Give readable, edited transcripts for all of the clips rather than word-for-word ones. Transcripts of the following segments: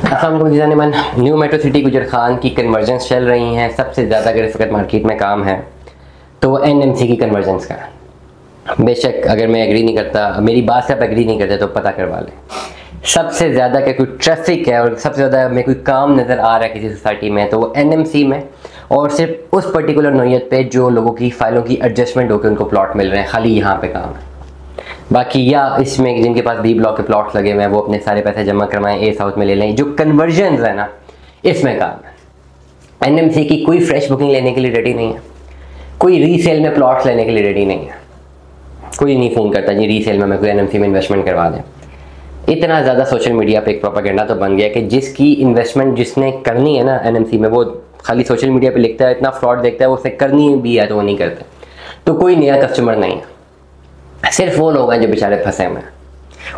अस्सलाम, new metro city गुजर खान की कन्वर्जन्स चल रही हैं। सबसे ज़्यादा अगर इस वक्त मार्केट में काम है तो एनएमसी की कन्वर्जन्स का। बेशक अगर मैं एग्री नहीं करता, मेरी बात से आप एग्री नहीं करते तो पता करवा लें। सबसे ज़्यादा क्या कोई ट्रैफिक है और सबसे ज़्यादा में कोई काम नज़र आ रहा है किसी सोसाइटी में तो वो एनएमसी में, और सिर्फ उस पर्टिकुलर नौयत पे जो लोगों की फ़ाइलों की एडजस्टमेंट होकर उनको प्लॉट मिल रहे हैं, खाली यहाँ पे काम है। बाकी या इसमें जिनके पास बी ब्लॉक के प्लॉट्स लगे हुए हैं वो अपने सारे पैसे जमा करवाएं, ए साउथ में ले लें। जो कन्वर्जन्स है ना, इसमें काम है। एनएमसी की कोई फ्रेश बुकिंग लेने के लिए रेडी नहीं है, कोई रीसेल में प्लॉट्स लेने के लिए रेडी नहीं है। कोई नहीं फ़ोन करता जी रीसेल में मैं कोई एनएमसी में इन्वेस्टमेंट करवा दें। इतना ज़्यादा सोशल मीडिया पे एक प्रोपेगेंडा तो बन गया कि जिसकी इन्वेस्टमेंट जिसने करनी है ना एनएमसी में, वो खाली सोशल मीडिया पे लिखता है, इतना फ्रॉड देखता है, वो उसे करनी भी है तो वो नहीं करते। तो कोई नया कस्टमर नहीं है, सिर्फ वो लोग हैं जो बेचारे फंसे हुए हैं,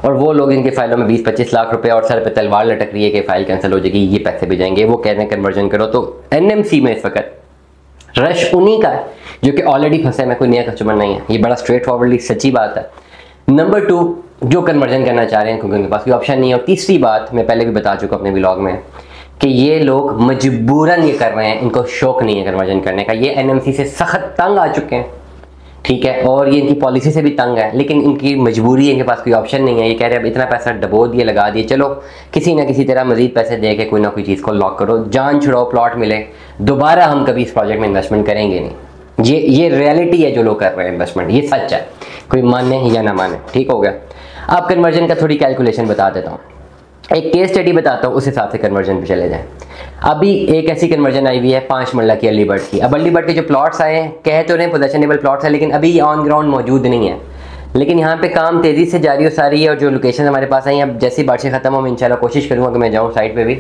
और वो लोग इनके फाइलों में 20-25 लाख रुपए और सर पे तलवार लटक रही है कि फाइल कैंसिल हो जाएगी, ये पैसे भी जाएंगे। वो कह रहे हैं कन्वर्जन करो। तो एनएमसी में इस वक्त रश उन्हीं का है जो कि ऑलरेडी फंसे हैं, कोई नया कस्टमर नहीं है। ये बड़ा स्ट्रेट फॉरवर्डली सच्ची बात है। नंबर 2, जो कन्वर्जन करना चाह रहे हैं क्योंकि उनके पास कोई ऑप्शन नहीं है। और तीसरी बात मैं पहले भी बता चुका अपने व्लॉग में कि ये लोग मजबूरन ये कर रहे हैं, इनको शौक नहीं है कन्वर्जन करने का। ये एनएमसी से सख्त तंग आ चुके हैं, ठीक है, और ये इनकी पॉलिसी से भी तंग है, लेकिन इनकी मजबूरी है, इनके पास कोई ऑप्शन नहीं है। ये कह रहे हैं अब इतना पैसा डबो दिए, लगा दिए, चलो किसी ना किसी तरह मजीद पैसे दे के कोई ना कोई चीज़ को लॉक करो, जान छुड़ाओ, प्लॉट मिले, दोबारा हम कभी इस प्रोजेक्ट में इन्वेस्टमेंट करेंगे नहीं। ये रियलिटी है जो लोग कर रहे हैं इन्वेस्टमेंट, ये सच है, कोई माने या ना माने। ठीक हो गया। अब कन्वर्जन का थोड़ी कैलकुलेशन बता देता हूँ, एक केस स्टडी बताता हूँ, उस हिसाब से कन्वर्जन पे चले जाएं। अभी एक ऐसी कन्वर्जन आई हुई है 5 मरला की अर्ली बर्ड की। अब अर्ली बर्ड के जो प्लॉट्स आए हैं, कह तो रहे हैं पोजेशनेबल प्लॉट्स है, लेकिन अभी ये ऑन ग्राउंड मौजूद नहीं है। लेकिन यहाँ पे काम तेज़ी से जारी हो सारी है, और जो लोकेशन हमारे पास आई हैं, अब जैसी बारिशें खत्म हो मैं इंशाल्लाह कोशिश करूँगा कि मैं जाऊँ साइट पर भी।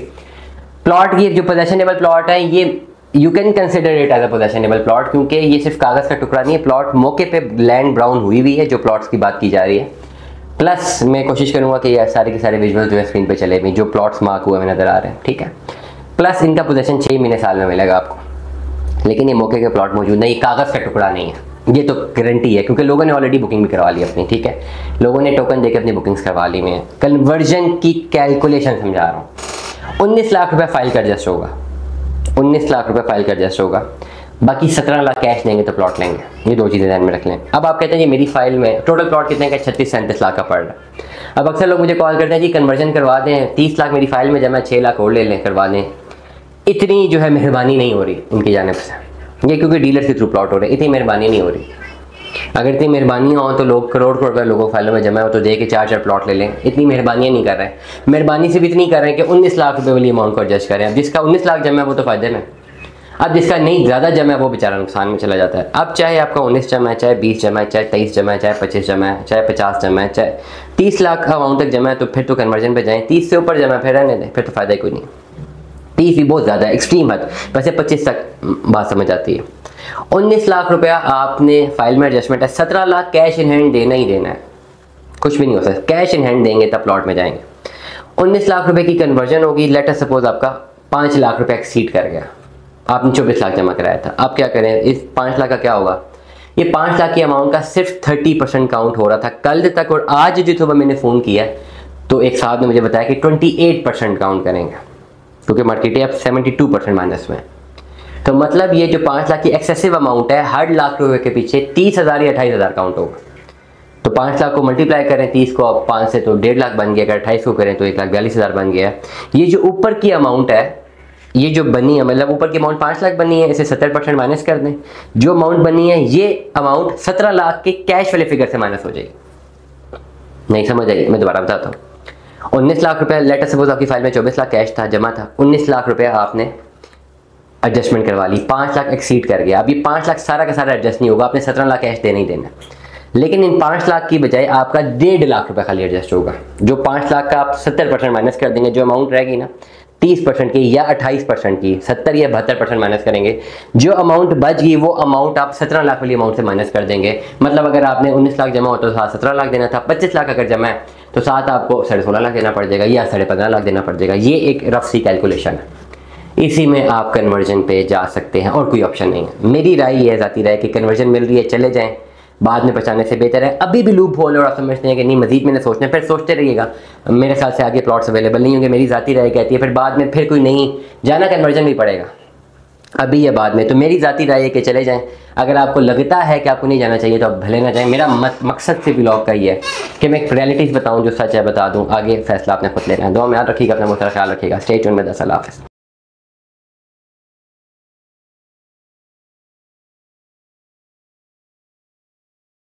प्लॉट की जो पोजेशनेबल प्लॉट है, ये you can consider it as a possessionable plot, क्योंकि ये सिर्फ कागज़ का टुकड़ा नहीं है। प्लॉट मौके पर लैंड ब्राउन हुई हुई है, जो प्लॉट्स की बात की जा रही है। प्लस मैं कोशिश करूंगा कि ये सारे के सारे विजुअल जो है स्क्रीन पे चले भी, जो प्लॉट्स मार्क हुए नज़र आ रहे हैं, ठीक है। प्लस इनका पोजीशन 6 महीने साल में मिलेगा आपको, लेकिन ये मौके के प्लॉट मौजूद नहीं, कागज़ का टुकड़ा नहीं है, ये तो गारंटी है, क्योंकि लोगों ने ऑलरेडी बुकिंग भी करवा ली अपनी, ठीक है। लोगों ने टोकन देकर अपनी बुकिंग्स करवा ली हुई हैं। कन्वर्जन की कैलकुलेशन समझा रहा हूँ। 19 लाख रुपये फाइल का एडजस्ट होगा, 19 लाख रुपये फाइल का एडजस्ट होगा। बाकी 17 लाख कैश लेंगे तो प्लॉट लेंगे, ये 2 चीज़ें ध्यान में रख लें। अब आप कहते हैं जी मेरी फाइल में टोटल प्लॉट कितने का, 36-37 लाख का पड़ रहा है। अब अक्सर लोग मुझे कॉल करते हैं जी कन्वर्जन करवा दें, 30 लाख मेरी फाइल में जमा, 6 लाख और ले लें, करवा दें। इतनी जो है मेहरबानी नहीं हो रही उनकी जानिब से, ये क्योंकि डीलर के थ्रू प्लॉट हो रहे, इतनी मेहरबानी नहीं हो रही। अगर इतनी मेहरबानी हो तो लोग करोड़ रुपये लोगों फाइलों में जमा हो तो दे के 4-4 प्लॉट ले लें। इतनी मेहरबानियाँ नहीं कर रहे हैं, मेहरबानी से भी इतनी कर रहे हैं कि 19 लाख रुपये वाली अमाउंट को एडजस्ट करें। अब जिसका 19 लाख जमा है वो तो फ़ायदे में, अब जिसका नहीं ज़्यादा जमा है वो बेचारा नुकसान में चला जाता है। अब चाहे आपका 19 जमा है, चाहे 20 जमा है, चाहे 23 जमा है, चाहे 25 जमा है, चाहे 50 जमा है, चाहे 30 लाख अमाउंट तक जमा है, तो फिर तो कन्वर्जन पे जाएं। 30 से ऊपर जमा फिर रहने दें, फिर तो फ़ायदा ही कोई नहीं। 30 भी बहुत ज़्यादा है, एक्सट्रीम हद, वैसे 25 तक बात समझ आती है। 19 लाख रुपया आपने फाइल में एडजस्टमेंट है, 17 लाख कैश इन हैंड देना ही देना है, कुछ भी नहीं हो सकता। कैश इन हैंड देंगे तब प्लॉट में जाएंगे। 19 लाख रुपये की कन्वर्जन होगी। लेट अस सपोज आपका 5 लाख रुपये एक्सीड कर गया, आपने 24 लाख जमा कराया था। आप क्या करें, इस 5 लाख का क्या होगा, ये 5 लाख की अमाउंट का सिर्फ 30% काउंट हो रहा था कल तक, और आज जो सुबह मैंने फ़ोन किया तो एक साहब ने मुझे बताया कि 28% काउंट करेंगे, क्योंकि मार्केट अब 72% माइनस में। तो मतलब ये जो 5 लाख की एक्सेसिव अमाउंट है, हर लाख रुपये के पीछे 30,000 या 28,000 काउंट होगा। तो 5 लाख को मल्टीप्लाई करें 30 को, अब 5 से तो 1.5 लाख बन गया, अगर 28 को करें तो 1,42,000 बन गया। ये जो ऊपर की अमाउंट है, ये जो बनी है, मतलब ऊपर की अमाउंट 5 लाख बनी है, इसे 70% माइनस कर दें, जो अमाउंट बनी है ये अमाउंट 17 लाख के कैश वाले फिगर से माइनस हो जाएगी। नहीं समझ आई, मैं दोबारा बताता हूँ। 19 लाख रुपये, लेट अस सपोज आपकी फाइल में 24 लाख कैश था, जमा था, 19 लाख रुपये आपने एडजस्टमेंट करवा ली, 5 लाख एक्सीड कर गया। अब ये 5 लाख सारा का सारा एडजस्ट नहीं होगा, आपने 17 लाख कैश देना ही देना, लेकिन इन 5 लाख की बजाय आपका 1.5 लाख रुपये खाली एडजस्ट होगा। जो 5 लाख का आप 70% माइनस कर देंगे, जो अमाउंट रहेगी ना 30% की या 28% की, 70 या 72% माइनस करेंगे, जो अमाउंट बच गई वो अमाउंट आप 17 लाख वाली अमाउंट से माइनस कर देंगे। मतलब अगर आपने 19 लाख जमा हो तो साथ 17 लाख देना था, 25 लाख अगर जमा है तो साथ आपको 16.5 लाख देना पड़ जाएगा या 15.5 लाख देना पड़ जाएगा। ये एक रफ सी कैलकुलेशन है, इसी में आप कन्वर्जन पे जा सकते हैं और कोई ऑप्शन नहीं है। मेरी राय ये है, ज़ाती राय, कि कन्वर्जन मिल रही है चले जाएँ, बाद में पछताने से बेहतर है अभी भी लूप होल और आप समझते हैं कि नहीं मजीद मैंने सोचना है, फिर सोचते रहिएगा। मेरे ख्याल से आगे प्लॉट्स अवेलेबल नहीं होंगे, मेरी ज़ाती राय कहती है, फिर बाद में फिर कोई नहीं जाना कन्वर्जन भी पड़ेगा अभी या बाद में। तो मेरी ज़ाती राय है कि चले जाएं। अगर आपको लगता है कि आपको नहीं जाना चाहिए तो आप भले ना जाएं। मेरा मकसद से ब्लॉग का ये है कि मैं एक रियलिटीज़ बताऊं, जो सच है बता दूं, आगे फैसला आपने खुद लेना है। दुआ में याद रखिएगा, अपना बहुत सारा ख्याल रखिएगा। Stay tuned with us. अल्लाह हाफ़िज़।